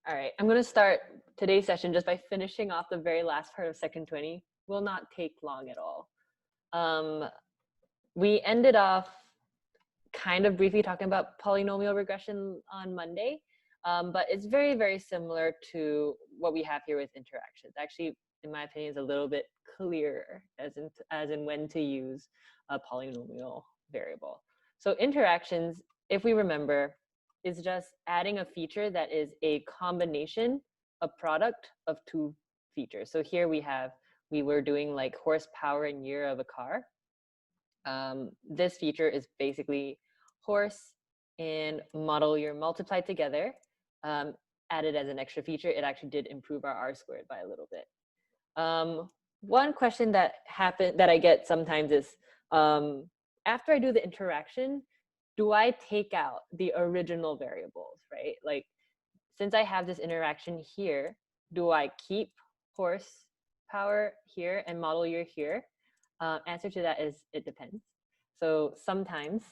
All right, I'm going to start today's session just by finishing off the very last part of section 20. Will not take long at all. We ended off kind of briefly talking about polynomial regression on Monday, but it's very, very similar to what we have here with interactions. Actually, in my opinion, is a little bit clearer as in when to use a polynomial variable. So interactions, if we remember, is just adding a feature that is a combination, a product of two features. So here we were doing like horsepower and year of a car. This feature is basically horse and model year multiplied together, added as an extra feature. It actually did improve our R-squared by a little bit. One question that I get sometimes is, after I do the interaction, do I take out the original variables, right? Like, since I have this interaction here, do I keep horsepower here and model year here? Answer to that is it depends. So sometimes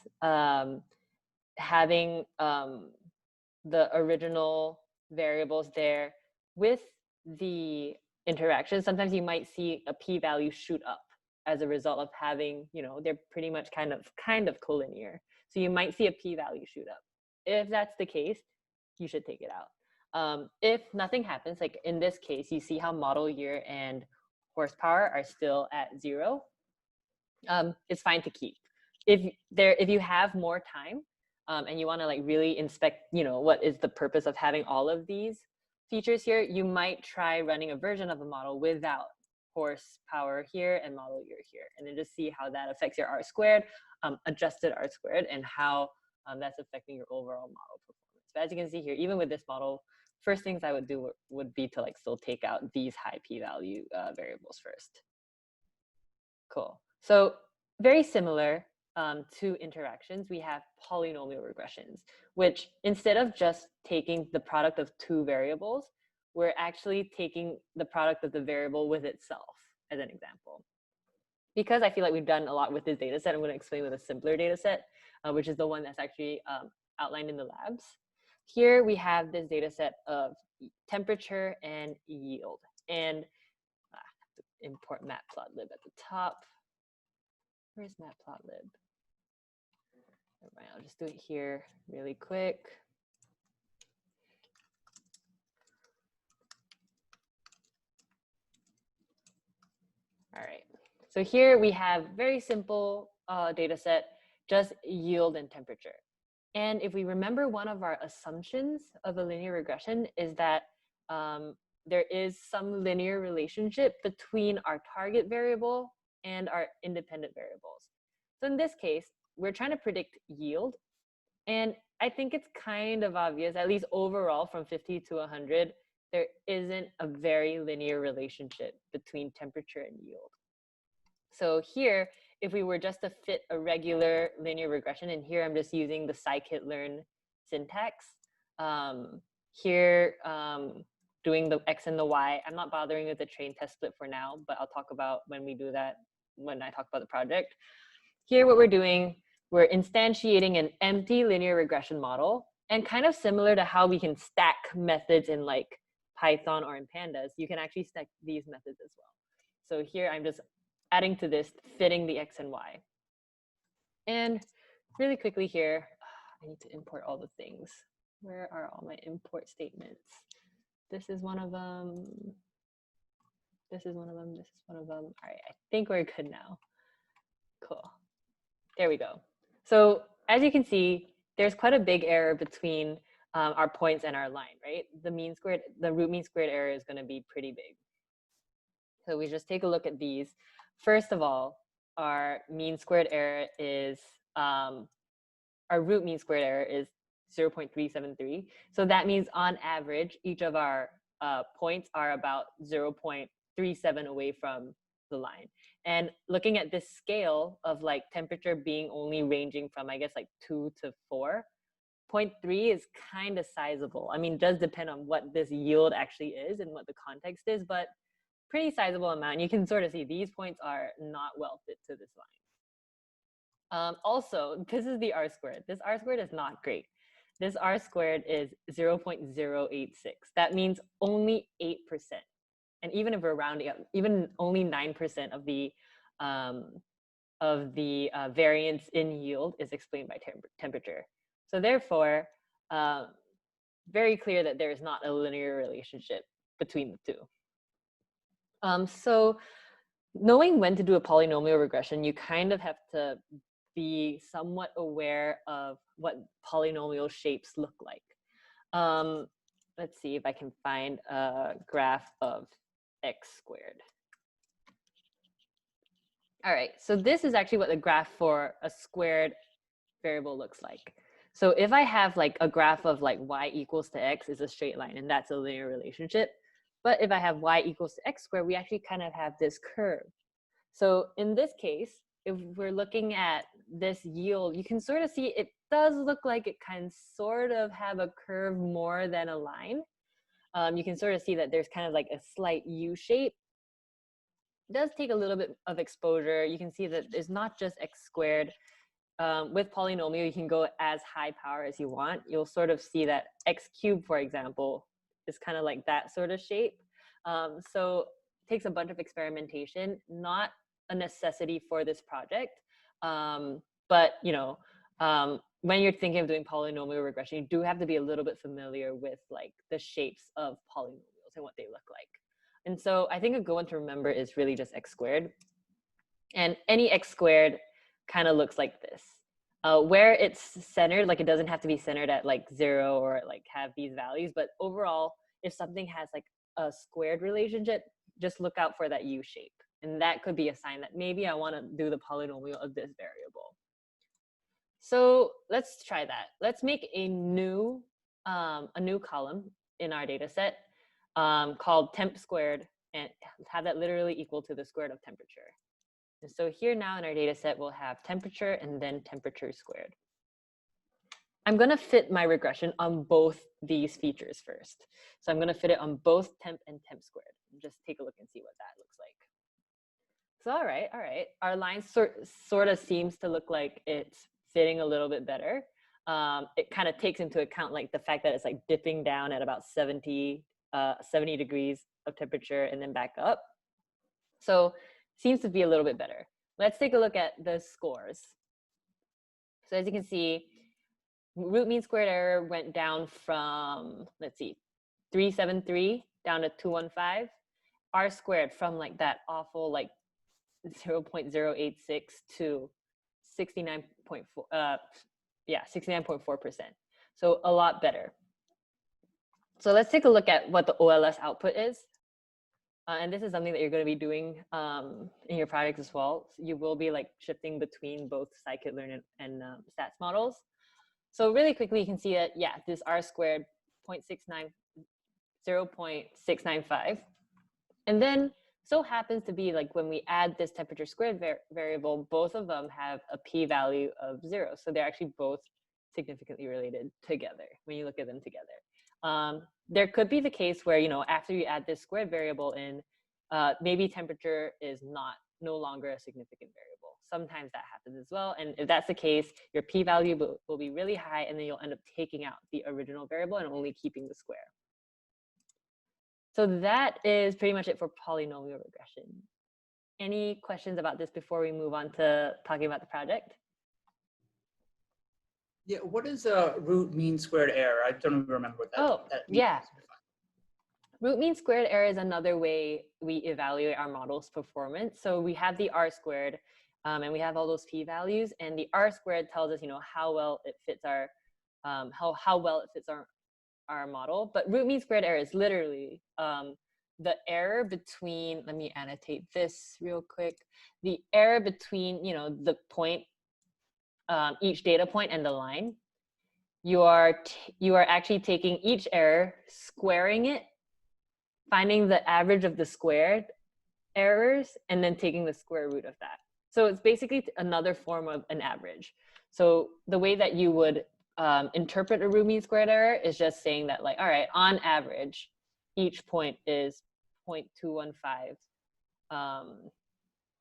having the original variables there with the interaction, sometimes you might see a p-value shoot up as a result of having, they're pretty much kind of collinear. So you might see a p-value shoot up. If that's the case, you should take it out. If nothing happens, like in this case, you see how model year and horsepower are still at 0. It's fine to keep. If you have more time and you want to like really inspect, what is the purpose of having all of these features here, you might try running a version of the model without horsepower here and model year here, and then just see how that affects your R-squared, adjusted R-squared, and how that's affecting your overall model performance. But as you can see here, even with this model, first things I would do would be to like still take out these high p-value variables first. Cool. So very similar to interactions, we have polynomial regressions, which instead of just taking the product of two variables, we're actually taking the product of the variable with itself as an example. Because I feel like we've done a lot with this data set, I'm going to explain with a simpler data set, which is the one that's actually outlined in the labs. Here we have this data set of temperature and yield. And I have to import matplotlib at the top. Where's matplotlib? Never mind, I'll just do it here really quick. All right, so here we have very simple data set, just yield and temperature. And if we remember, one of our assumptions of a linear regression is that there is some linear relationship between our target variable and our independent variables. So in this case, we're trying to predict yield. And I think it's kind of obvious, at least overall from 50 to 100, there isn't a very linear relationship between temperature and yield. So here, if we were just to fit a regular linear regression, and here I'm just using the scikit-learn syntax, here doing the x and the y, I'm not bothering with the train test split for now, but I'll talk about when we do that, when I talk about the project. Here what we're doing, we're instantiating an empty linear regression model, and kind of similar to how we can stack methods in like Python or in pandas, you can actually stack these methods as well. So here I'm just adding to this, fitting the x and y. And really quickly here, I need to import all the things. Where are all my import statements? This is one of them. This is one of them. This is one of them. All right, I think we're good now. Cool. There we go. So as you can see, there's quite a big error between our points and our line, right? The root mean squared error is going to be pretty big. So we just take a look at these. First of all, our mean squared error is, our root mean squared error is 0.373. So that means on average, each of our points are about 0.37 away from the line. And looking at this scale of like temperature being only ranging from, I guess, like 2 to 4, 0.3 is kind of sizable. I mean, it does depend on what this yield actually is and what the context is, but pretty sizable amount. You can sort of see these points are not well fit to this line. Also, this is the R-squared. This R-squared is not great. this R squared is 0.086. That means only 8%. And even if we're rounding up, even only 9% of the variance in yield is explained by temperature. So therefore, very clear that there is not a linear relationship between the two. So knowing when to do a polynomial regression, you kind of have to be somewhat aware of what polynomial shapes look like. Let's see if I can find a graph of x squared. All right, so this is actually what the graph for a squared variable looks like. So if I have like a graph of like y equals to x is a straight line, and that's a linear relationship. But if I have y equals to x squared, we actually kind of have this curve. So in this case, if we're looking at this yield, you can sort of see it does look like it can sort of have a curve more than a line. You can sort of see that there's kind of like a slight U shape. It does take a little bit of exposure. You can see that it's not just x squared. With polynomial, you can go as high power as you want. You'll sort of see that x cubed, for example, is kind of like that sort of shape. So it takes a bunch of experimentation, not a necessity for this project. But when you're thinking of doing polynomial regression, you do have to be a little bit familiar with like the shapes of polynomials and what they look like. And so I think a good one to remember is really just x squared. And any x squared kind of looks like this. Where it's centered, like it doesn't have to be centered at like 0 or like have these values, but overall, if something has like a squared relationship, just look out for that U shape. And that could be a sign that maybe I want to do the polynomial of this variable. So let's try that. Let's make a new column in our data set called temp squared, and have that literally equal to the square root of temperature. And so here now in our data set, we'll have temperature and then temperature squared. I'm going to fit my regression on both these features first. So I'm going to fit it on both temp and temp squared. Just take a look and see what that looks like. So all right. Our line sort of seems to look like it's fitting a little bit better. It kind of takes into account like the fact that it's like dipping down at about 70 degrees of temperature and then back up. So seems to be a little bit better. Let's take a look at the scores. So as you can see, root mean squared error went down from, let's see, 373 down to 215. R squared from like that awful like 0.086 to 69.4, 69.4%. So a lot better. So let's take a look at what the Ols output is. And this is something that you're going to be doing in your projects as well. So you will be like shifting between both scikit-learn and stats models. So really quickly, you can see that, yeah, this R squared 0.695. And then so happens to be like when we add this temperature squared variable, both of them have a p-value of 0. So they're actually both significantly related together when you look at them together. There could be the case where, after you add this squared variable in, maybe temperature is no longer a significant variable. Sometimes that happens as well. And if that's the case, your p-value will be really high, and then you'll end up taking out the original variable and only keeping the square. So that is pretty much it for polynomial regression. Any questions about this before we move on to talking about the project? Yeah, what is a root mean squared error? I don't even remember what that means. Yeah. Root mean squared error is another way we evaluate our model's performance. So we have the R squared, and we have all those p-values, and the R squared tells us, how well it fits our how well it fits our model. But root mean squared error is literally the error between, let me annotate this real quick, the error between the point, each data point and the line. You are actually taking each error, squaring it, finding the average of the squared errors, and then taking the square root of that. So it's basically another form of an average. So the way that you would interpret a root mean squared error is just saying that, like, all right, on average, each point is 0.215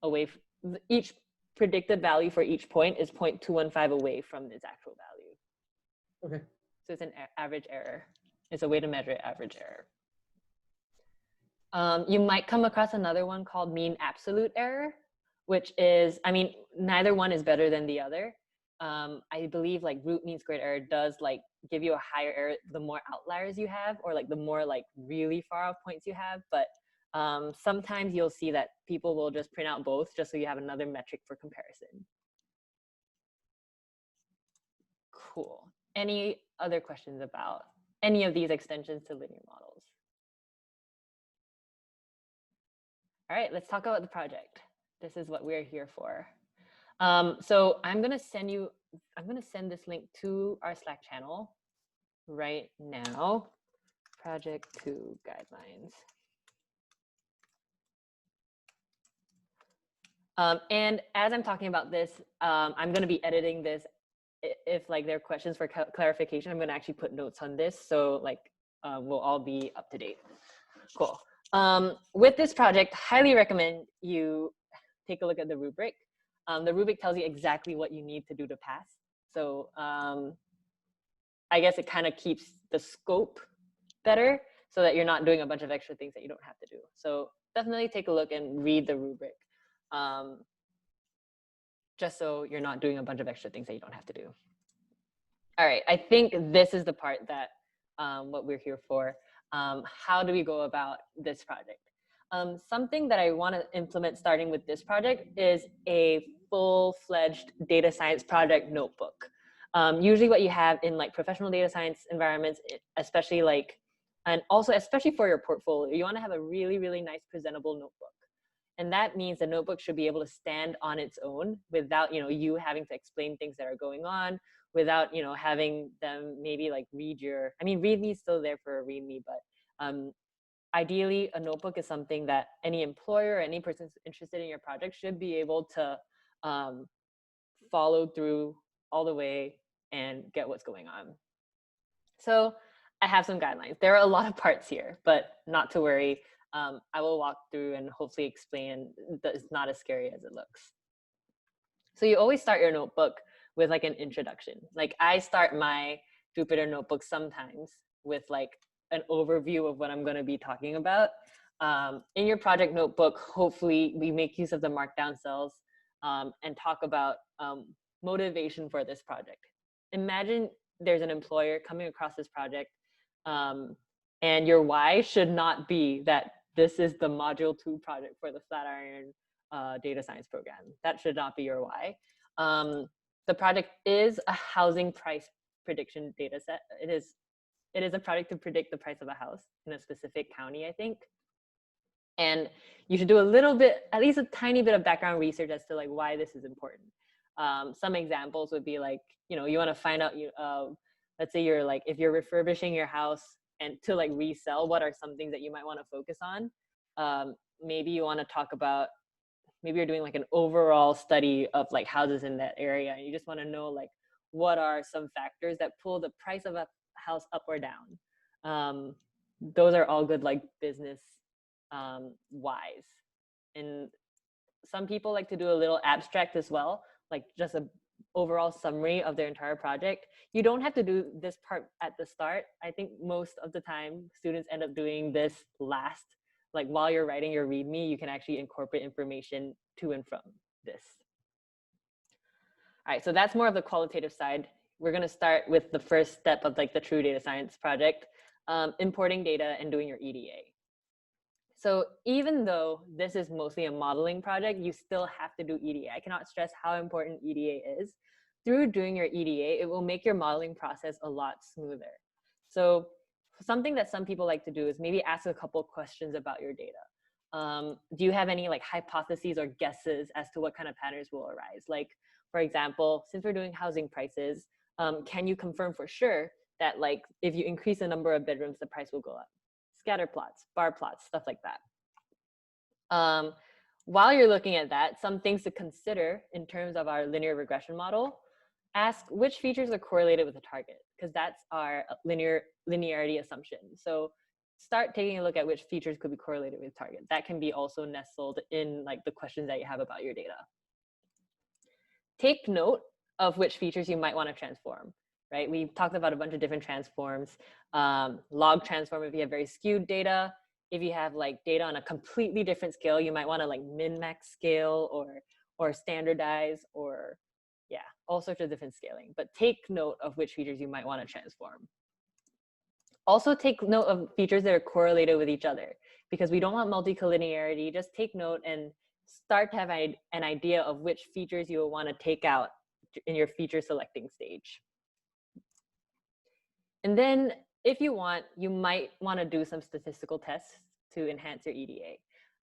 away. Each predicted value for each point is 0.215 away from its actual value. Okay. So it's an average error. It's a way to measure average error. You might come across another one called mean absolute error, which is, I mean, neither one is better than the other. I believe like root mean squared error does like give you a higher error the more outliers you have, or like the more like really far off points you have. But sometimes you'll see that people will just print out both just so you have another metric for comparison. Cool. Any other questions about any of these extensions to linear models? All right, let's talk about the project. This is what we're here for. So I'm gonna send this link to our Slack channel right now. Project 2 guidelines. And as I'm talking about this, I'm gonna be editing this. If like there are questions for clarification, I'm gonna actually put notes on this, so like we'll all be up to date. Cool. With this project, highly recommend you take a look at the rubric. The rubric tells you exactly what you need to do to pass. So I guess it kind of keeps the scope better so that you're not doing a bunch of extra things that you don't have to do. So definitely take a look and read the rubric, just so you're not doing a bunch of extra things that you don't have to do. All right, I think this is the part that what we're here for. How do we go about this project? Something that I want to implement starting with this project is a full-fledged data science project notebook. Usually what you have in like professional data science environments, especially like, and also especially for your portfolio, you want to have a really, really nice presentable notebook. And that means the notebook should be able to stand on its own without, you having to explain things that are going on, without, having them maybe like read your, I mean, README is still there for a README, but ideally a notebook is something that any employer or any person interested in your project should be able to follow through all the way and get what's going on. So I have some guidelines. There are a lot of parts here, but not to worry. I will walk through and hopefully explain that it's not as scary as it looks. So you always start your notebook with like an introduction. Like I start my Jupyter notebook sometimes with like an overview of what I'm going to be talking about. In your project notebook, hopefully we make use of the markdown cells and talk about motivation for this project. Imagine there's an employer coming across this project and your why should not be that this is the module 2 project for the Flatiron data science program. That should not be your why. The project is a housing price prediction data set. It is a project to predict the price of a house in a specific county, I think. And you should do a little bit, at least a tiny bit of background research as to like why this is important. Some examples would be like, you want to find out, let's say you're like, if you're refurbishing your house and to like resell, what are some things that you might want to focus on? Maybe you want to talk about, maybe you're doing like an overall study of like houses in that area, and you just want to know like what are some factors that pull the price of a house up or down. Those are all good like business whys. And some people like to do a little abstract as well, like just a overall summary of their entire project. You don't have to do this part at the start. I think most of the time students end up doing this last. Like while you're writing your README, you can actually incorporate information to and from this. All right, so that's more of the qualitative side. We're going to start with the first step of like the true data science project, importing data and doing your EDA. So even though this is mostly a modeling project, you still have to do EDA. I cannot stress how important EDA is. Through doing your EDA, it will make your modeling process a lot smoother. So something that some people like to do is maybe ask a couple questions about your data. Do you have any like hypotheses or guesses as to what kind of patterns will arise? Like, for example, since we're doing housing prices, can you confirm for sure that like if you increase the number of bedrooms, the price will go up? Scatter plots, bar plots, stuff like that. While you're looking at that, some things to consider in terms of our linear regression model, ask which features are correlated with the target, because that's our linearity assumption. So start taking a look at which features could be correlated with target. That can be also nestled in like the questions that you have about your data. Take note of which features you might want to transform. right? We've talked about a bunch of different transforms. Log transform if you have very skewed data. If you have like data on a completely different scale, you might want to like min-max scale or standardize, or yeah, all sorts of different scaling. But take note of which features you might want to transform. Also take note of features that are correlated with each other, because we don't want multicollinearity. Just take note and start to have an idea of which features you will want to take out in your feature selecting stage. And then if you want, you might want to do some statistical tests to enhance your EDA.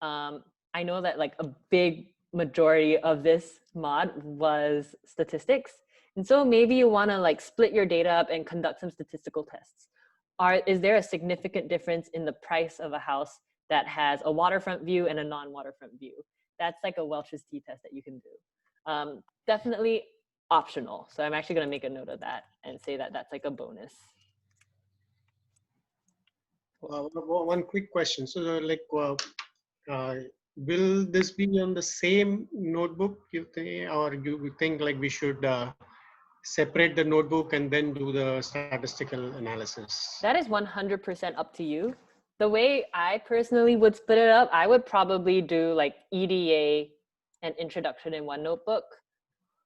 I know that like a big majority of this mod was statistics. And so maybe you want to like split your data up and conduct some statistical tests. Is there a significant difference in the price of a house that has a waterfront view and a non-waterfront view? That's like a Welch's t-test that you can do. Definitely optional. So I'm actually going to make a note of that and say that that's like a bonus. One quick question. So like, will this be on the same notebook, you think, or you think like we should separate the notebook and then do the statistical analysis? That is 100% up to you. The way I personally would split it up, I would probably do like EDA and introduction in one notebook,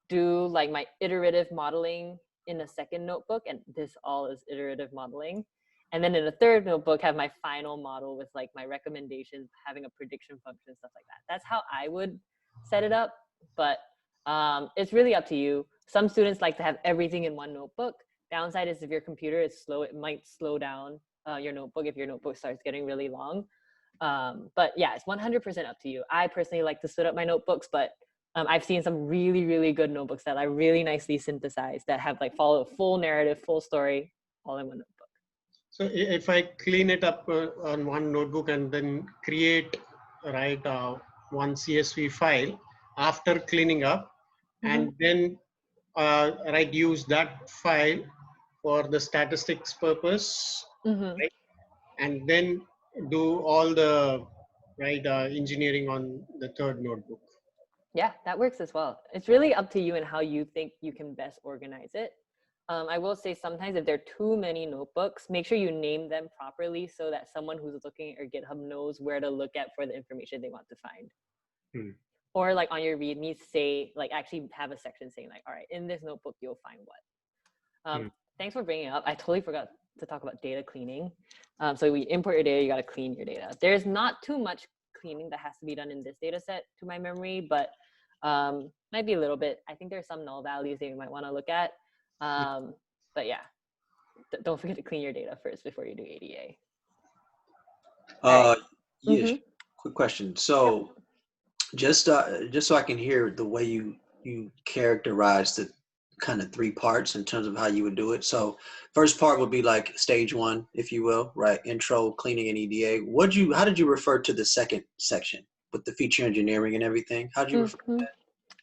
do like my iterative modeling in a second notebook, and this all is iterative modeling. And then in a third notebook, have my final model with like my recommendations, having a prediction function, stuff like that. That's how I would set it up, but it's really up to you. Some students like to have everything in one notebook. Downside is if your computer is slow, it might slow down your notebook if your notebook starts getting really long. But yeah, it's 100% up to you. I personally like to split up my notebooks, but I've seen some really, really good notebooks that are really nicely synthesized that have like follow a full narrative, full story, all in one notebook. So if I clean it up on one notebook and then create, right, one CSV file after cleaning up, and then right, use that file for the statistics purpose, right, and then do all the right engineering on the third notebook. Yeah, that works as well. It's really up to you and how you think you can best organize it. I will say sometimes if there are too many notebooks, make sure you name them properly so that someone who's looking at your GitHub knows where to look at for the information they want to find. Or like on your README, say, like actually have a section saying like, all right, in this notebook, you'll find what. Thanks for bringing it up. I totally forgot to talk about data cleaning. So we import your data, you got to clean your data. There's not too much cleaning that has to be done in this data set to my memory, but might be a little bit. I think there's some null values that you might want to look at. But yeah, don't forget to clean your data first before you do ADA. Yes, quick question. So just so I can hear the way you characterize the kind of three parts in terms of how you would do it. So first part would be like stage one, if you will, right? Intro, cleaning, and EDA. How did you refer to the second section with the feature engineering and everything? How did you refer to that?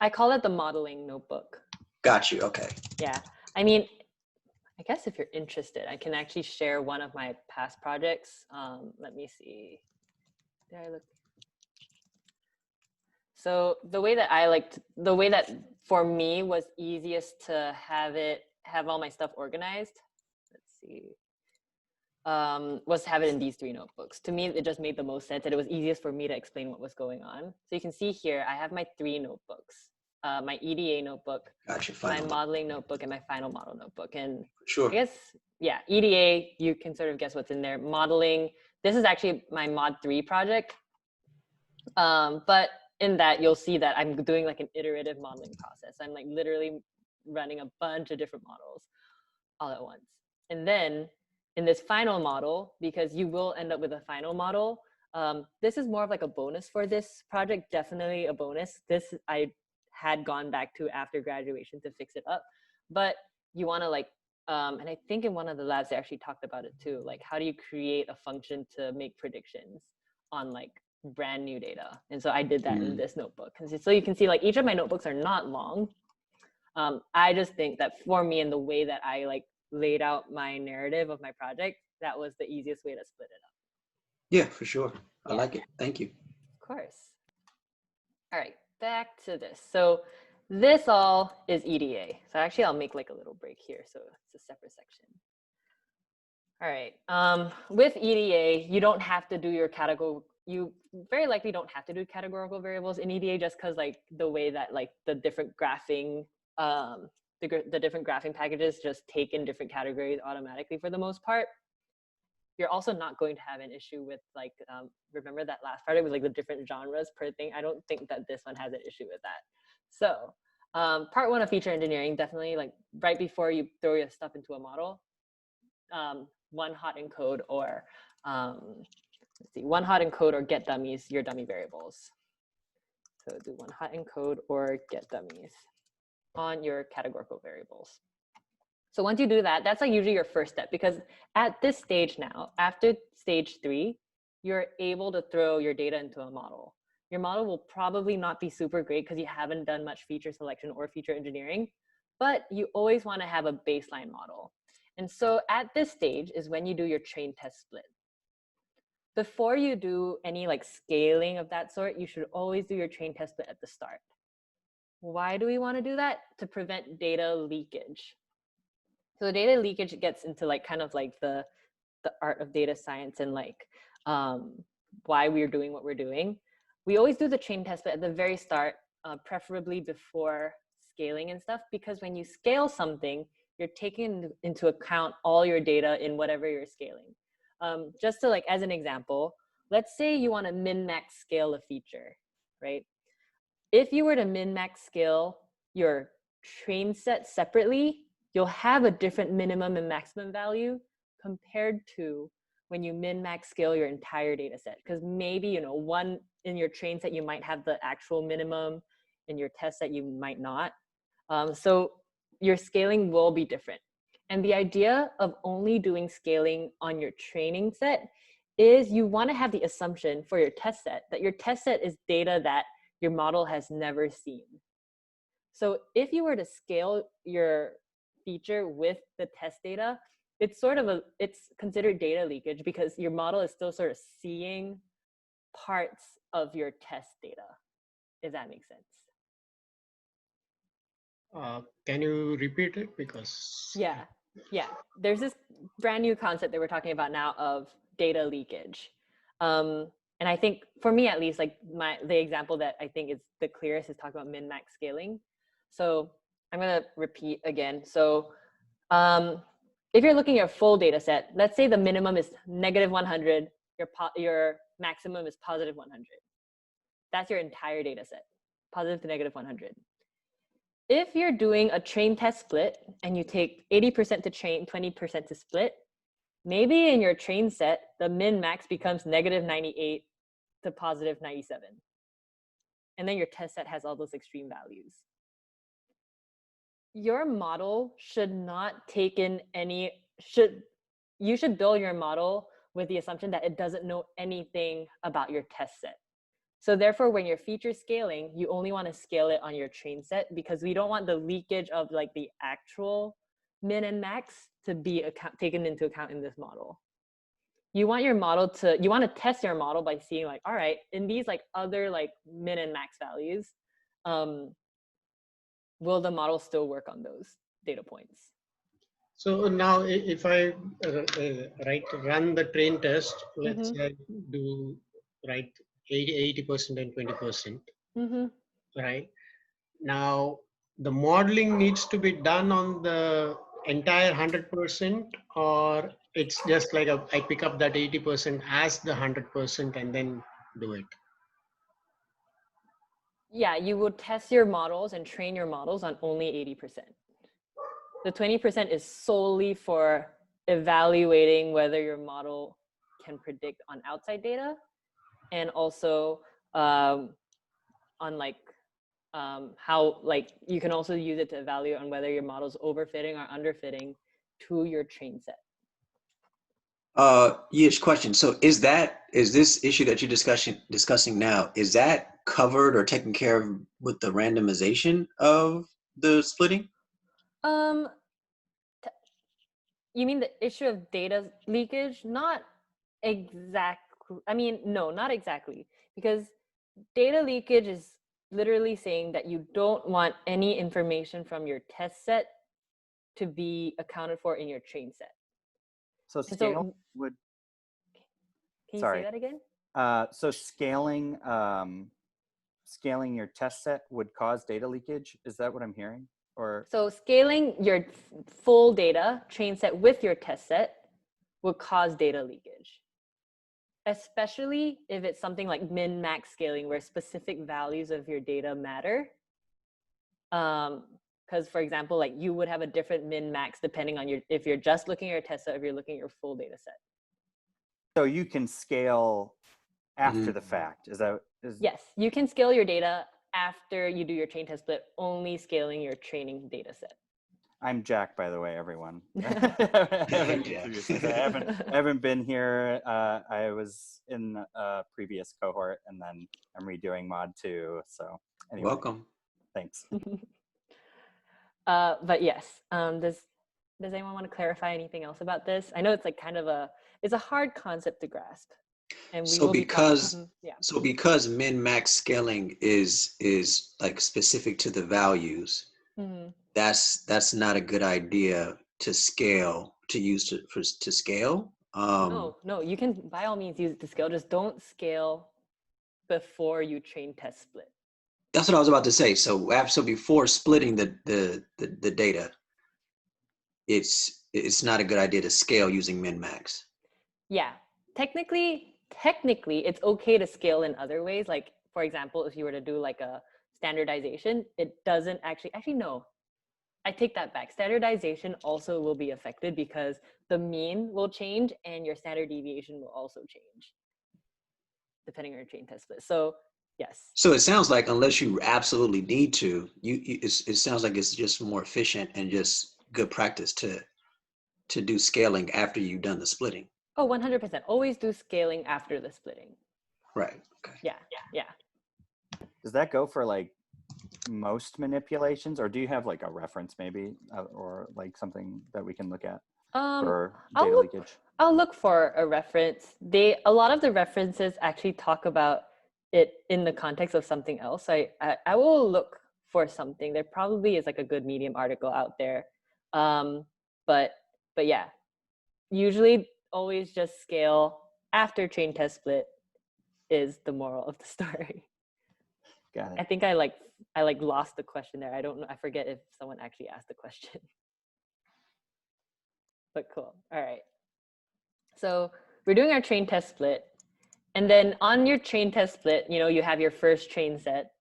I call it the modeling notebook. Got you. Okay. Yeah. I mean, I guess if you're interested, I can actually share one of my past projects. Let me see. Did I look? So the way that for me was easiest to have all my stuff organized, let's see, was to have it in these three notebooks. To me, it just made the most sense, and it was easiest for me to explain what was going on. So you can see here, I have my three notebooks. My EDA notebook, my modeling notebook, and my final model notebook. And I guess, yeah, EDA, you can sort of guess what's in there. Modeling, this is actually my mod 3 project. But in that, you'll see that I'm doing like an iterative modeling process. I'm like literally running a bunch of different models all at once. And then in this final model, because you will end up with a final model, this is more of like a bonus for this project, definitely a bonus. This I had gone back to after graduation to fix it up. But you want to like, and I think in one of the labs they actually talked about it too, like how do you create a function to make predictions on like brand new data? And so I did that in this notebook. So you can see like each of my notebooks are not long. I just think that for me and the way that I like laid out my narrative of my project, that was the easiest way to split it up. Yeah, for sure. I like it. Thank you. Of course. All right, back to this. So this all is EDA. So actually I'll make like a little break here. So it's a separate section. All right, with EDA, you don't have to do your you very likely don't have to do categorical variables in EDA just because like the way that like the different graphing, the different graphing packages just take in different categories automatically for the most part. You're also not going to have an issue with like, remember that last part, it was like the different genres per thing. I don't think that this one has an issue with that. So part one of feature engineering, definitely like right before you throw your stuff into a model, one hot encode or let's see, one hot encode or get dummies, your dummy variables. So do one hot encode or get dummies on your categorical variables. So once you do that, that's like usually your first step, because at this stage now, after stage 3, you're able to throw your data into a model. Your model will probably not be super great because you haven't done much feature selection or feature engineering, but you always want to have a baseline model. And so at this stage is when you do your train test split. Before you do any like scaling of that sort, you should always do your train test split at the start. Why do we want to do that? To prevent data leakage. So data leakage gets into like kind of like the art of data science and like why we're doing what we're doing. We always do the train test split at the very start, preferably before scaling and stuff, because when you scale something, you're taking into account all your data in whatever you're scaling. Just to like, as an example, let's say you want to min-max scale a feature, right? If you were to min-max scale your train set separately, you'll have a different minimum and maximum value compared to when you min-max scale your entire data set. Because maybe, you know, one in your train set, you might have the actual minimum, in your test set, you might not. So your scaling will be different. And the idea of only doing scaling on your training set is you want to have the assumption for your test set that your test set is data that your model has never seen. So if you were to scale your feature with the test data, it's sort of it's considered data leakage because your model is still sort of seeing parts of your test data, if that makes sense. Can you repeat it? Because yeah, there's this brand new concept that we're talking about now of data leakage. And I think for me at least, like the example that I think is the clearest is talking about min-max scaling. So I'm going to repeat again. So if you're looking at a full data set, let's say the minimum is -100, your maximum is +100. That's your entire data set, positive to -100. If you're doing a train test split and you take 80% to train, 20% to split, maybe in your train set, the min-max becomes -98 to +97. And then your test set has all those extreme values. Your model should not take in you should build your model with the assumption that it doesn't know anything about your test set. So therefore, when you're feature scaling, you only want to scale it on your train set because we don't want the leakage of like the actual min and max to be taken into account in this model. You want your model you want to test your model by seeing like, all right, in these like other like min and max values, will the model still work on those data points? So now if I run the train test, let's say I do 80% and 20%, right? Now the modeling needs to be done on the entire 100%, or it's just like I pick up that 80% as the 100% and then do it? Yeah, you would test your models and train your models on only 80%. The 20% is solely for evaluating whether your model can predict on outside data, and also on like how like you can also use it to evaluate on whether your model is overfitting or underfitting to your train set. Yes, question. So is this issue that you're discussing now, is that covered or taken care of with the randomization of the splitting? You mean the issue of data leakage? Not exactly. I mean, no, not exactly, because data leakage is literally saying that you don't want any information from your test set to be accounted for in your train set. So scale would. Can you say that again? So scaling your test set would cause data leakage. Is that what I'm hearing? Or so scaling your full data train set with your test set would cause data leakage, especially if it's something like min-max scaling where specific values of your data matter. Because for example, like you would have a different min-max depending on if you're just looking at your test set, if you're looking at your full data set. So you can scale after the fact. Yes, you can scale your data after you do your train test split, only scaling your training data set. I'm Jack, by the way, everyone. I haven't been here. I was in a previous cohort, and then I'm redoing mod 2. So anyway, welcome. Thanks. But yes, does anyone want to clarify anything else about this? I know it's like kind of it's a hard concept to grasp. And so because min-max scaling is like specific to the values, that's not a good idea to scale, to use to scale. No, you can by all means use it to scale. Just don't scale before you train test split. That's what I was about to say. So before splitting the data, it's not a good idea to scale using min-max. Yeah, technically it's okay to scale in other ways. Like for example, if you were to do like a standardization, it doesn't actually no. I take that back. Standardization also will be affected because the mean will change and your standard deviation will also change depending on your train test split. So yes. So it sounds like unless you absolutely need to, it sounds like it's just more efficient and just good practice to do scaling after you've done the splitting. Oh, 100%. Always do scaling after the splitting. Right. Okay. Yeah. Does that go for like most manipulations, or do you have like a reference maybe, or like something that we can look at for data leakage? I'll look for a reference. A lot of the references actually talk about it in the context of something else. I will look for something. There probably is like a good Medium article out there. But yeah, usually always just scale after train test split is the moral of the story. Got it. I think I lost the question there. I don't know. I forget if someone actually asked the question. But cool. All right. So we're doing our train test split. And then on your train test split, you have your first train set.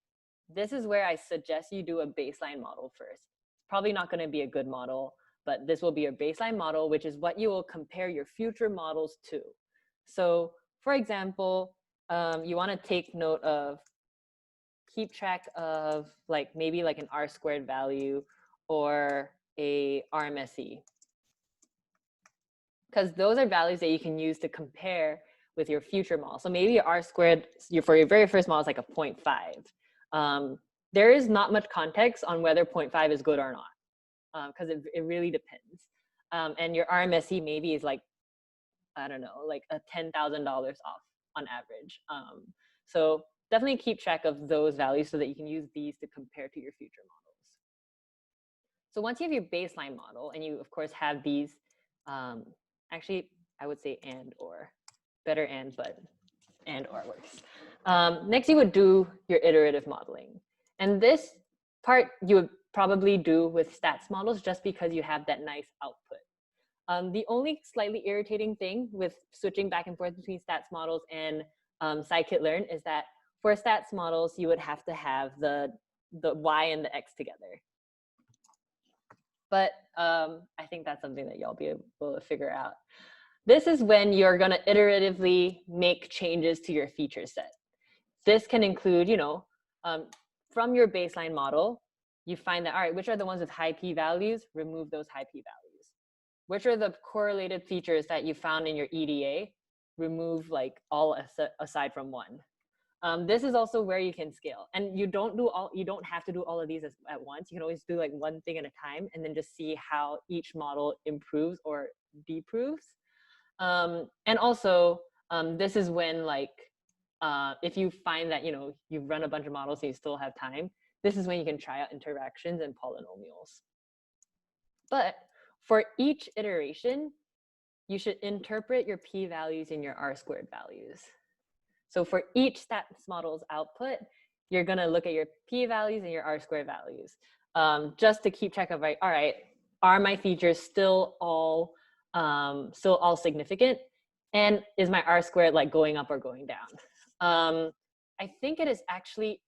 This is where I suggest you do a baseline model first. It's probably not going to be a good model, but this will be a baseline model, which is what you will compare your future models to. So for example, you want to take note of, keep track of maybe an R-squared value or a RMSE. Because those are values that you can use to compare with your future model. So maybe your R-squared for your very first model is like a 0.5. There is not much context on whether 0.5 is good or not, because it really depends. And your RMSE maybe is I don't know, like a $10,000 off on average. So definitely keep track of those values so that you can use these to compare to your future models. So once you have your baseline model, and you of course have these, actually I would say and or, better and, but and or works. Next you would do your iterative modeling. And this part you would probably do with stats models just because you have that nice output. The only slightly irritating thing with switching back and forth between stats models and scikit-learn is that for stats models, you would have to have the y and the x together. But I think that's something that y'all be able to figure out. This is when you're going to iteratively make changes to your feature set. This can include, from your baseline model, you find that, all right, which are the ones with high p-values? Remove those high p-values. Which are the correlated features that you found in your EDA? Remove all aside from one. This is also where you can scale, and you don't have to do all of these at once. You can always do one thing at a time and then just see how each model improves or deproves. And also, this is when if you find that, you've run a bunch of models and you still have time, this is when you can try out interactions and polynomials. But for each iteration, you should interpret your p-values and your r-squared values. So for each stats model's output, you're going to look at your p-values and your r-squared values, just to keep track of, all right, are my features still all significant? And is my r-squared like going up or going down? I think it is actually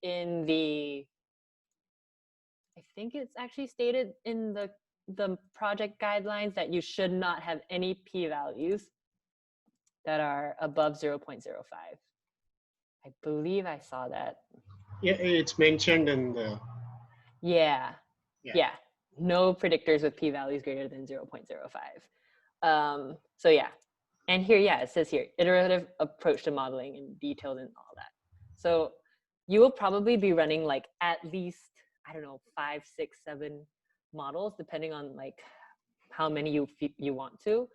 stated in the project guidelines that you should not have any p-values that are above 0.05. I believe I saw that. Yeah, it's mentioned in the. Yeah. No predictors with p-values greater than 0.05. So yeah, and here, it says here, iterative approach to modeling and detailed and all that. So you will probably be running like at least, I don't know, 5, 6, 7 models, depending on like how many you want to.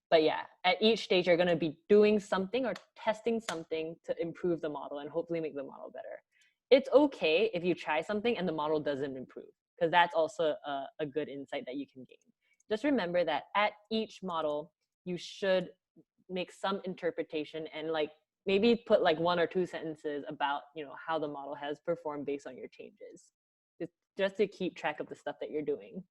But yeah, at each stage, you're going to be doing something or testing something to improve the model and hopefully make the model better. It's okay if you try something and the model doesn't improve, because that's also a good insight that you can gain. Just remember that at each model, you should make some interpretation and like maybe put like 1 or 2 sentences about, how the model has performed based on your changes, just to keep track of the stuff that you're doing.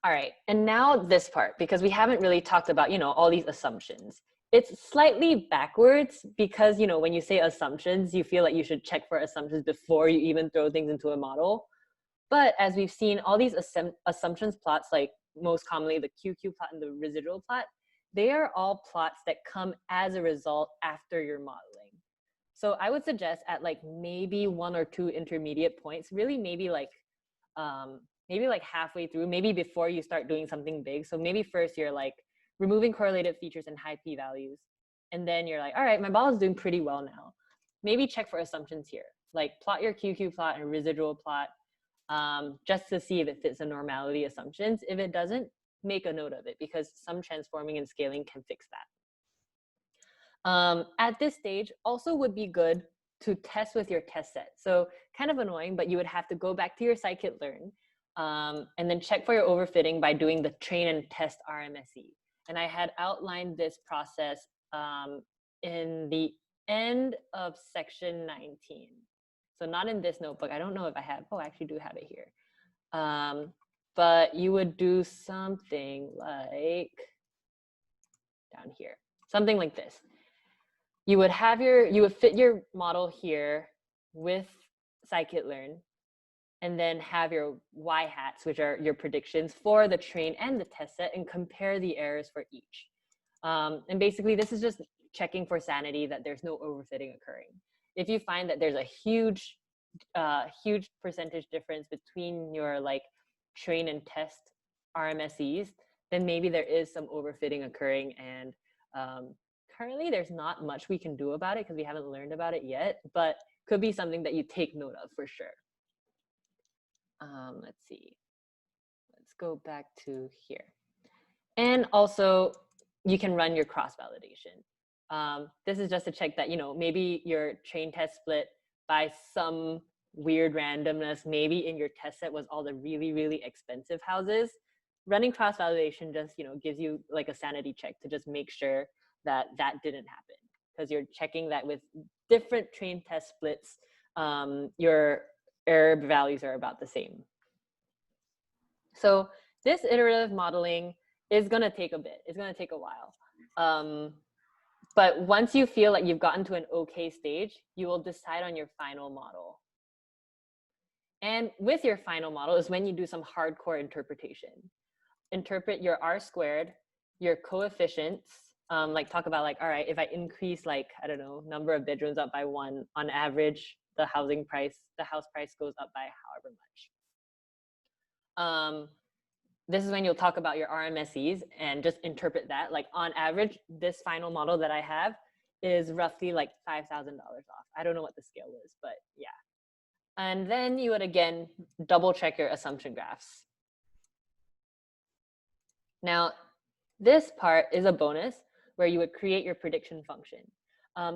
All right, and now this part, because we haven't really talked about, all these assumptions. It's slightly backwards because, when you say assumptions, you feel like you should check for assumptions before you even throw things into a model. But as we've seen, all these assumptions plots, like most commonly the QQ plot and the residual plot, they are all plots that come as a result after your modeling. So I would suggest at like maybe 1 or 2 intermediate points, really maybe like halfway through, maybe before you start doing something big. So maybe first you're like removing correlated features and high p-values. And then you're like, all right, my model is doing pretty well now. Maybe check for assumptions here. Like plot your QQ plot and residual plot just to see if it fits the normality assumptions. If it doesn't, make a note of it because some transforming and scaling can fix that. At this stage, also would be good to test with your test set. So kind of annoying, but you would have to go back to your scikit-learn and then check for your overfitting by doing the train and test RMSE. And I had outlined this process in the end of section 19. So not in this notebook. I don't know if I have. Oh, I actually do have it here. But you would do something like down here, something like this. You would fit your model here with scikit-learn, and then have your y-hats, which are your predictions for the train and the test set, and compare the errors for each. And basically, this is just checking for sanity that there's no overfitting occurring. If you find that there's a huge percentage difference between your like train and test RMSEs, then maybe there is some overfitting occurring, and currently there's not much we can do about it because we haven't learned about it yet, but could be something that you take note of for sure. Let's see. Let's go back to here. And also, you can run your cross-validation. This is just to check that, maybe your train test split by some weird randomness, maybe in your test set was all the really, really expensive houses. Running cross-validation just, gives you like a sanity check to just make sure that that didn't happen, because you're checking that with different train test splits, your error values are about the same. So this iterative modeling is going to take a bit. It's going to take a while. But once you feel like you've gotten to an okay stage, you will decide on your final model. And with your final model is when you do some hardcore interpretation. Interpret your R-squared, your coefficients, like talk about like, all right, if I increase like, I don't know, number of bedrooms up by 1, on average, the house price goes up by however much. This is when you'll talk about your RMSEs and just interpret that. Like on average, this final model that I have is roughly like $5,000 off. I don't know what the scale is, but yeah. And then you would again double check your assumption graphs. Now, this part is a bonus, where you would create your prediction function.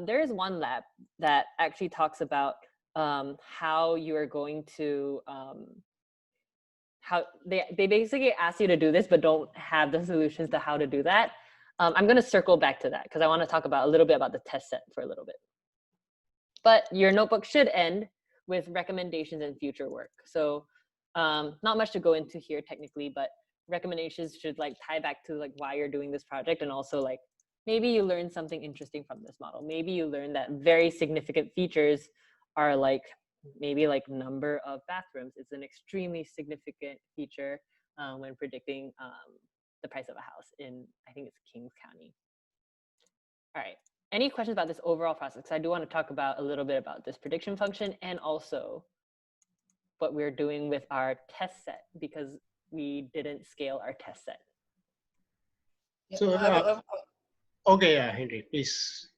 There is one lab that actually talks about how you are going to, how they basically ask you to do this, but don't have the solutions to how to do that. I'm going to circle back to that because I want to talk about a little bit about the test set for a little bit. But your notebook should end with recommendations and future work. So not much to go into here technically, but recommendations should like tie back to like why you're doing this project, and also like maybe you learned something interesting from this model. Maybe you learned that very significant features are like maybe like number of bathrooms. It's an extremely significant feature when predicting the price of a house in, I think it's Kings County. All right. Any questions about this overall process? Because I do want to talk about a little bit about this prediction function and also what we're doing with our test set, because we didn't scale our test set. So, okay, yeah, Henry, please.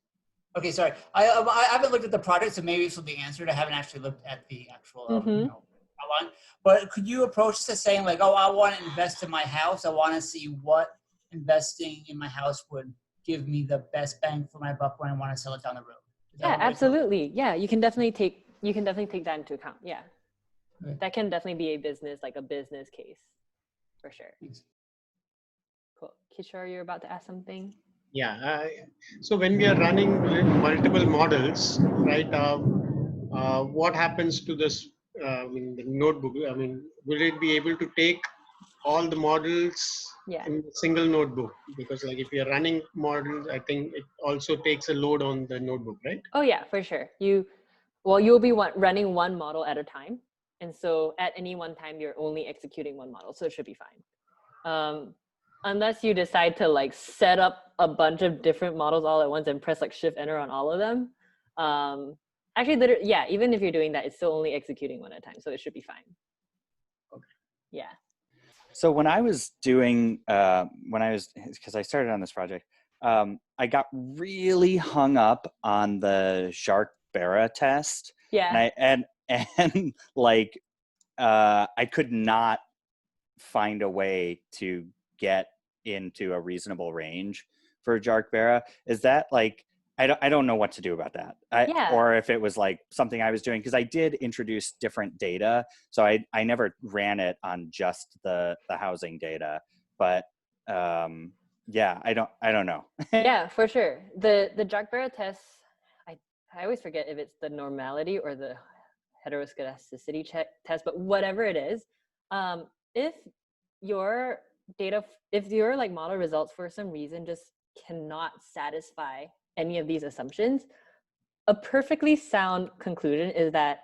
Okay, sorry. I haven't looked at the project, so maybe this will be answered. I haven't actually looked at the actual you know, outline. But could you approach this saying like, oh, I want to invest in my house. I want to see what investing in my house would give me the best bang for my buck when I want to sell it down the road. Yeah, absolutely. Yeah, you can definitely take that into account. Yeah, okay. That can definitely be a business case for sure. Thanks. Cool. Kishore, you're about to ask something. Yeah. So when we are running multiple models, right? What happens to this? I mean, the notebook. I mean, will it be able to take all the models in a single notebook? Because like if you're running models, I think it also takes a load on the notebook, right? Oh yeah, for sure. You'll be running one model at a time. And so at any one time, you're only executing one model. So it should be fine. Unless you decide to like set up a bunch of different models all at once and press like Shift Enter on all of them. Actually, literally, yeah, even if you're doing that, it's still only executing one at a time. So it should be fine. Okay. Yeah. So when I was doing, because I started on this project, I got really hung up on the Jacques-Barra test. Yeah. And like, I could not find a way to get into a reasonable range for Jacques-Barra. Is that like, I don't know what to do about that. Or if it was like something I was doing, because I did introduce different data. So I never ran it on just the housing data, but yeah, I don't know. Yeah, for sure. The Jacques-Barra test, I always forget if it's the normality or the heteroscedasticity test, but whatever it is, if your like model results for some reason just cannot satisfy any of these assumptions, a perfectly sound conclusion is that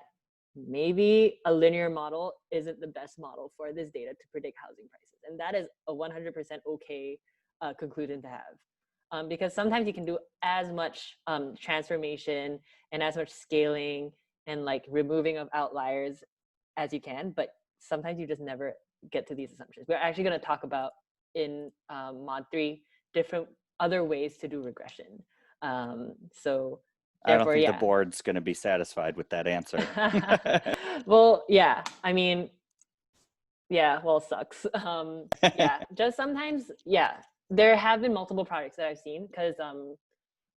maybe a linear model isn't the best model for this data to predict housing prices. And that is a 100% okay conclusion to have. Because sometimes you can do as much transformation and as much scaling and like removing of outliers as you can, but sometimes you just never get to these assumptions. We're actually going to talk about in mod 3 different other ways to do regression. So I don't think the board's going to be satisfied with that answer. Well, yeah, I mean, yeah, well, it sucks. Yeah, just sometimes, yeah, there have been multiple projects that I've seen, because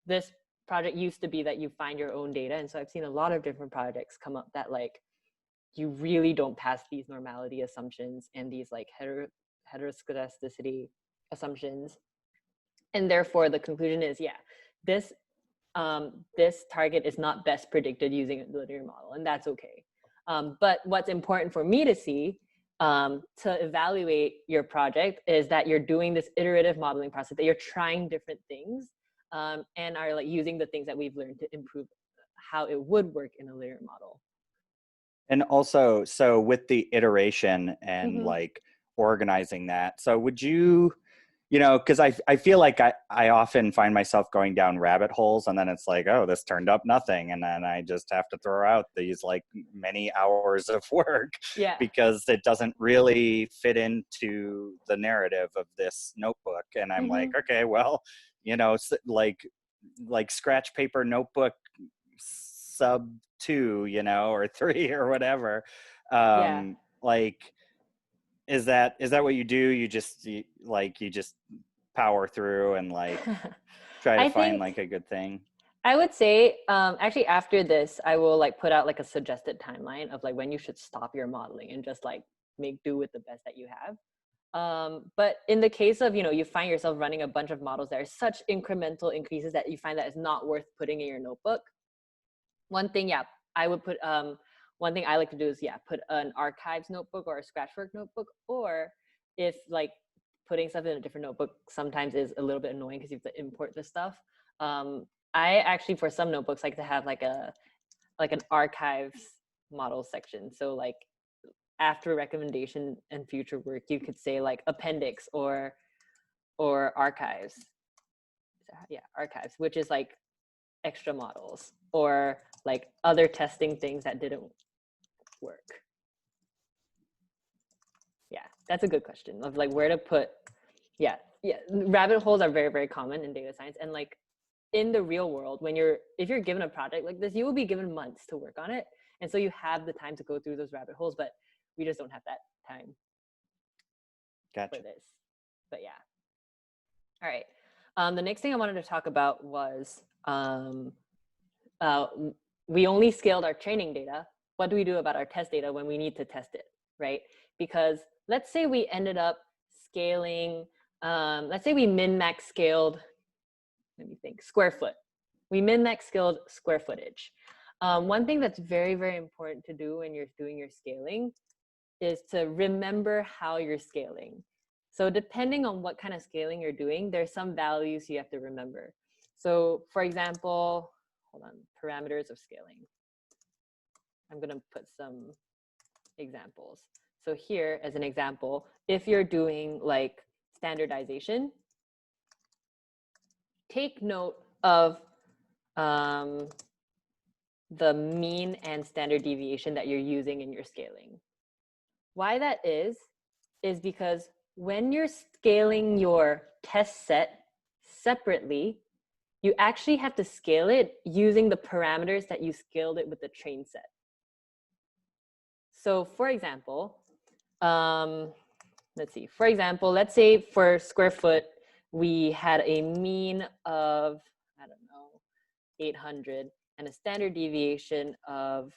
this project used to be that you find your own data. And so I've seen a lot of different projects come up that like, you really don't pass these normality assumptions and these like heteroscedasticity assumptions. And therefore the conclusion is, yeah, this target is not best predicted using a linear model, and that's okay. But what's important for me to see to evaluate your project is that you're doing this iterative modeling process, that you're trying different things and are like using the things that we've learned to improve how it would work in a linear model. And also, so with the iteration and like organizing that, so would you, because I feel like I often find myself going down rabbit holes, and then it's like, oh, this turned up nothing. And then I just have to throw out these like many hours of work because it doesn't really fit into the narrative of this notebook. And I'm like, okay, well, like scratch paper notebook sub 2, or 3 or whatever. Like, is that what you do? You just power through and like try to I find think- like a good thing. I would say, actually after this, I will like put out like a suggested timeline of like when you should stop your modeling and just like make do with the best that you have. But in the case of, you find yourself running a bunch of models that are such incremental increases that you find that it's not worth putting in your notebook. One thing, I would put, one thing I like to do is, put an archives notebook or a scratchwork notebook, or if like putting stuff in a different notebook sometimes is a little bit annoying because you have to import the stuff. I actually, for some notebooks, like to have like an archives model section. So like after recommendation and future work, you could say like appendix or archives. Yeah, archives, which is like extra models or like other testing things that didn't work. Yeah, that's a good question of like where to put. Yeah, rabbit holes are very, very common in data science, and like in the real world, if you're given a project like this, you will be given months to work on it, and so you have the time to go through those rabbit holes, but we just don't have that time for this. But yeah. All right. The next thing I wanted to talk about was we only scaled our training data. What do we do about our test data when we need to test it, right? Because let's say we ended up scaling, let's say we min-max scaled, let me think, square foot. We min-max scaled square footage. One thing that's very, very important to do when you're doing your scaling is to remember how you're scaling. So depending on what kind of scaling you're doing, there's some values you have to remember. So for example, hold on, parameters of scaling. I'm gonna put some examples. So here, as an example, if you're doing like standardization, take note of the mean and standard deviation that you're using in your scaling. Why that is because when you're scaling your test set separately, you actually have to scale it using the parameters that you scaled it with the train set. So for example, let's see, for example, let's say for square foot, we had a mean of, I don't know, 800 and a standard deviation of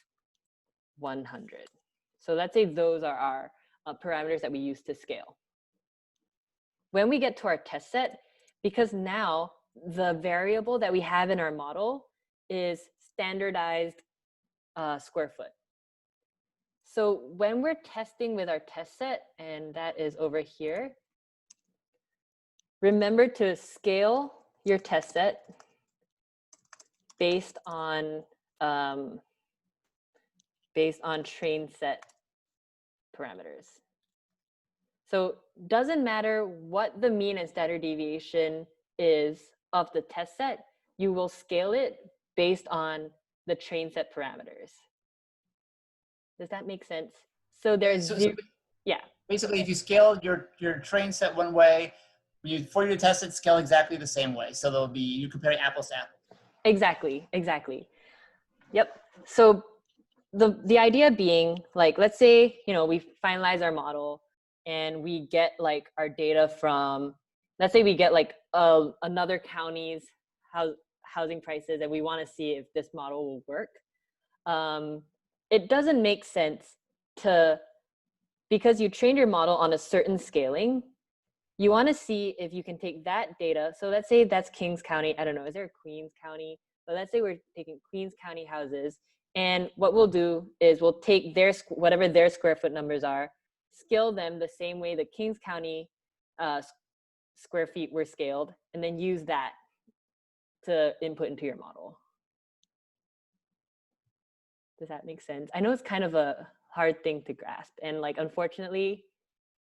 100. So let's say those are our parameters that we use to scale. When we get to our test set, because now the variable that we have in our model is standardized square foot. So when we're testing with our test set, and that is over here, remember to scale your test set based on train set parameters. So doesn't matter what the mean and standard deviation is of the test set, you will scale it based on the train set parameters. Does that make sense? So there's yeah. Basically, if you scale your train set one way, for you to test it, scale exactly the same way. So there'll be, you're comparing apples to apples. Exactly. Yep. So the idea being, like, let's say, we finalize our model and we get like our data from, let's say we get like another county's housing prices, and we want to see if this model will work. It doesn't make sense because you trained your model on a certain scaling, you want to see if you can take that data. So let's say that's Kings County. I don't know, is there a Queens County? But let's say we're taking Queens County houses. And what we'll do is we'll take whatever their square foot numbers are, scale them the same way the Kings County square feet were scaled, and then use that to input into your model. Does that make sense? I know it's kind of a hard thing to grasp. And like, unfortunately,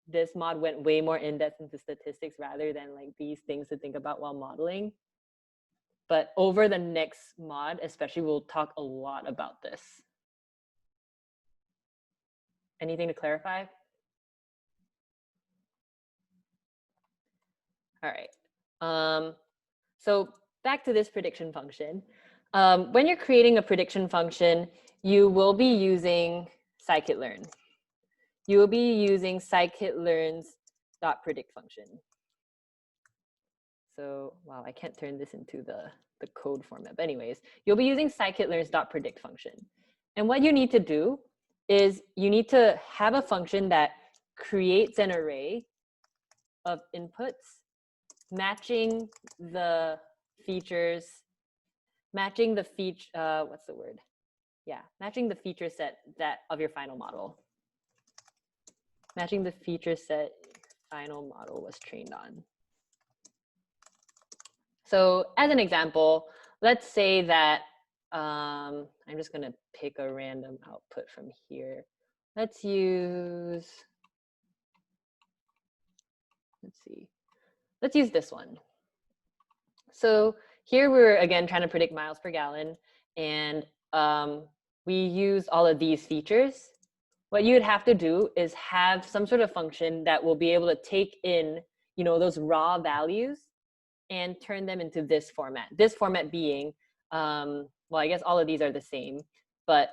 this mod went way more in-depth into statistics rather than like these things to think about while modeling. But over the next mod, especially, we'll talk a lot about this. Anything to clarify? All right. So back to this prediction function. When you're creating a prediction function, you will be using scikit-learn. You will be using scikit-learn's .predict function. So, wow, I can't turn this into the code format. But anyways, you'll be using scikit-learns.predict function. And what you need to do is you need to have a function that creates an array of inputs matching the features, matching the feature, what's the word? Yeah, matching the feature set that of your final model. Matching the feature set final model was trained on. So as an example, let's say that I'm just going to pick a random output from here. Let's use this one. So here we're again trying to predict miles per gallon, and we use all of these features. What you'd have to do is have some sort of function that will be able to take in, those raw values and turn them into this format. This format being, well, I guess all of these are the same, but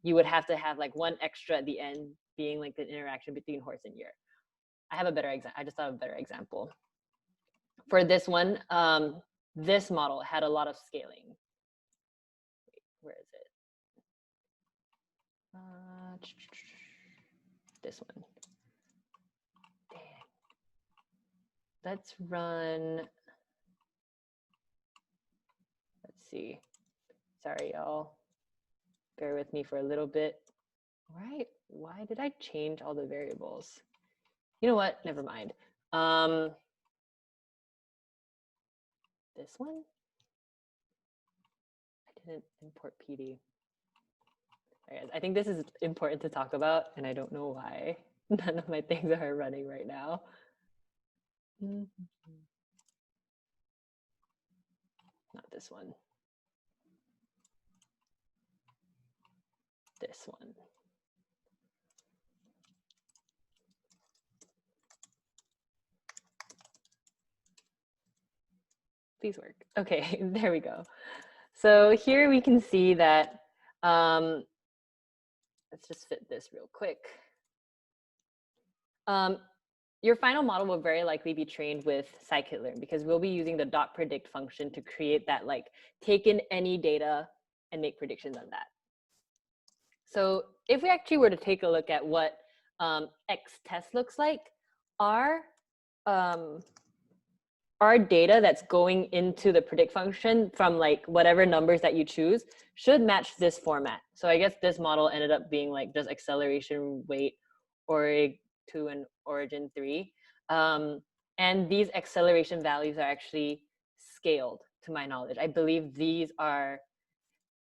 you would have to have like one extra at the end being like the interaction between horse and year. I just thought of a better example. For this one, this model had a lot of scaling. Wait, where is it? This one. Dang. Let's run. Let's see. Sorry, y'all. Bear with me for a little bit. Right? Why did I change all the variables? You know what? Never mind. This one? I didn't import PD. Right, I think this is important to talk about, and I don't know why none of my things are running right now. Not this one. This one. Please work. Okay, there we go. So here we can see that, let's just fit this real quick. Your final model will very likely be trained with scikit-learn because we'll be using the .predict function to create that, like, take in any data and make predictions on that. So if we actually were to take a look at what X-test looks like, our data that's going into the predict function from like whatever numbers that you choose should match this format. So I guess this model ended up being like just acceleration, weight, orig 2 and origin 3. And these acceleration values are actually scaled to my knowledge. I believe these are,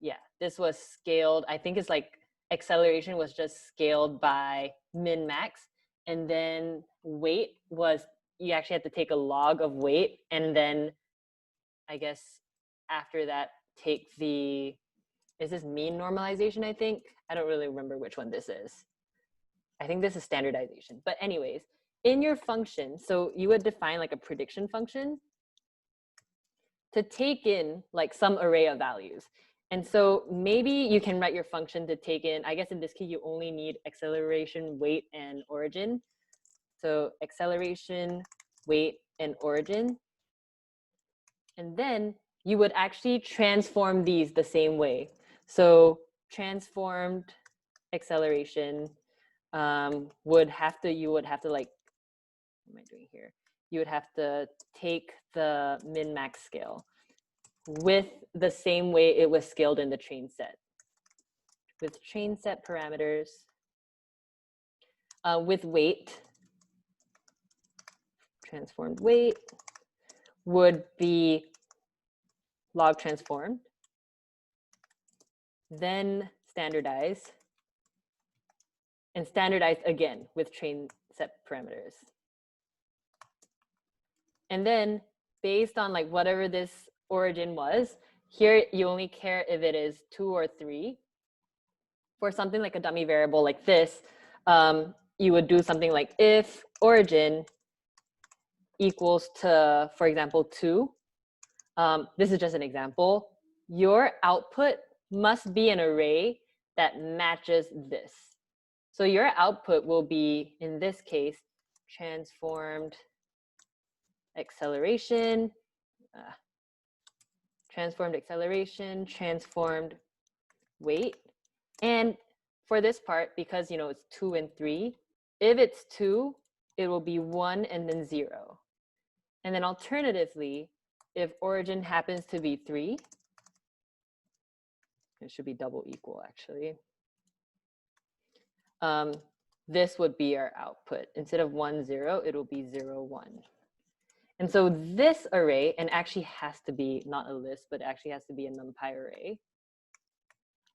yeah, this was scaled. I think it's like acceleration was just scaled by min max, and then weight was, you actually have to take a log of weight, and then I guess after that take the, is this mean normalization? I think, I don't really remember which one this is. I think this is standardization. But anyways, in your function, so you would define like a prediction function to take in like some array of values. And so maybe you can write your function to take in, I guess in this case, you only need acceleration, weight, and origin. So acceleration, weight, and origin. And then you would actually transform these the same way. So transformed acceleration you would have to like, what am I doing here? You would have to take the min-max scale with the same way it was scaled in the train set. With train set parameters, with weight, transformed weight would be log transformed, then standardize, and standardize again with train set parameters. And then based on like whatever this origin was, here you only care if it is 2 or 3. For something like a dummy variable like this, you would do something like if origin equals to, for example, 2. This is just an example. Your output must be an array that matches this. So your output will be, in this case, transformed acceleration transformed acceleration, transformed weight. And for this part, because it's 2 and 3, if it's 2, it will be 1 and then 0. And then alternatively, if origin happens to be 3, it should be double equal actually. This would be our output. Instead of 1, 0, it'll be 0, 1. And so this array, and actually has to be not a list, but actually has to be a NumPy array.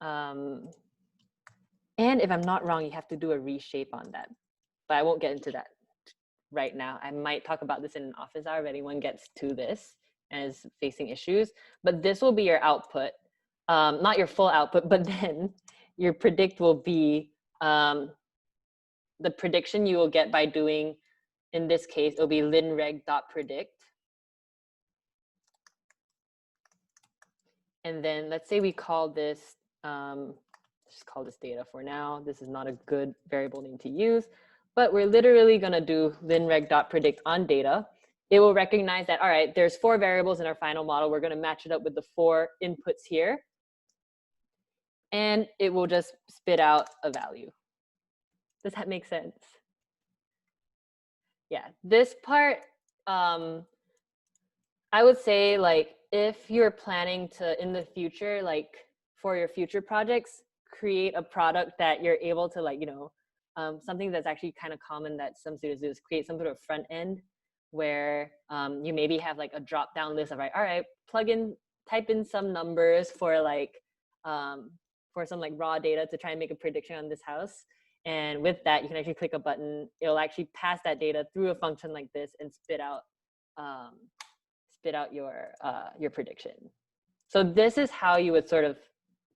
And if I'm not wrong, you have to do a reshape on that. But I won't get into that right now. I might talk about this in an office hour if anyone gets to this and is facing issues. But this will be your output. Not your full output, but then your predict will be the prediction you will get by doing, in this case, it'll be linreg.predict. And then let's say we call this, just call this data for now. This is not a good variable name to use, but we're literally gonna do linreg.predict on data. It will recognize that, all right, there's 4 variables in our final model. We're gonna match it up with the 4 inputs here. And it will just spit out a value. Does that make sense? Yeah, this part, I would say, like, if you're planning to, in the future, like for your future projects, create a product that you're able to, like, something that's actually kind of common that some students do is create some sort of front end where you maybe have like a drop down list of, all right, type in some numbers for like, for some like raw data to try and make a prediction on this house. And with that, you can actually click a button. It'll actually pass that data through a function like this and spit out your prediction. So this is how you would sort of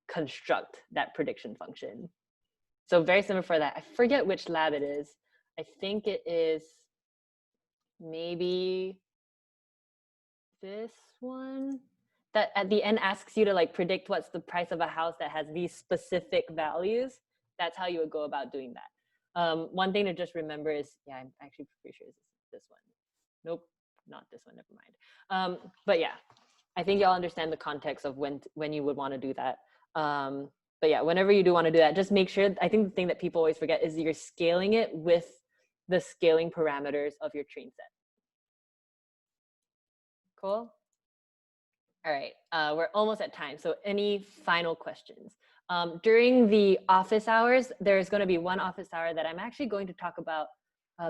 construct that prediction function. So very similar for that. I forget which lab it is. I think it is maybe this one that at the end asks you to like predict what's the price of a house that has these specific values. That's how you would go about doing that. One thing to just remember is, yeah, I'm actually pretty sure it's this one. Nope, not this one, never mind. But yeah, I think y'all understand the context of when you would want to do that. But yeah, whenever you do want to do that, just make sure, I think the thing that people always forget is you're scaling it with the scaling parameters of your train set. Cool? All right, we're almost at time. So any final questions? During the office hours, there's going to be one office hour that I'm actually going to talk about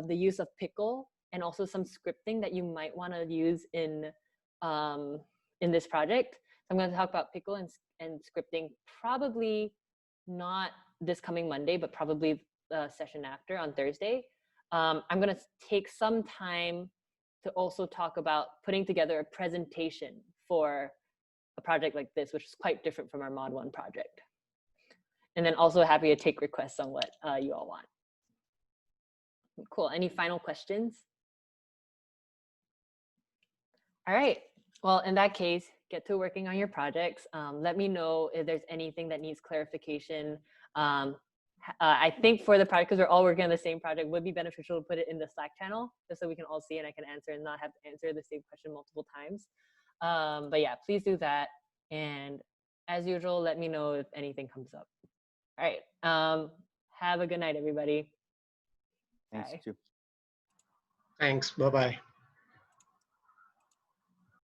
the use of pickle and also some scripting that you might want to use in this project. So I'm going to talk about pickle and scripting, probably not this coming Monday, but probably the session after on Thursday. I'm going to take some time to also talk about putting together a presentation for a project like this, which is quite different from our Mod 1 project. And then also happy to take requests on what you all want. Cool, any final questions? All right, well, in that case, get to working on your projects. Let me know if there's anything that needs clarification. I think for the project, because we're all working on the same project, would be beneficial to put it in the Slack channel, just so we can all see and I can answer and not have to answer the same question multiple times. But yeah, please do that. And as usual, let me know if anything comes up. All right, have a good night, everybody. Thanks. Thanks, bye-bye.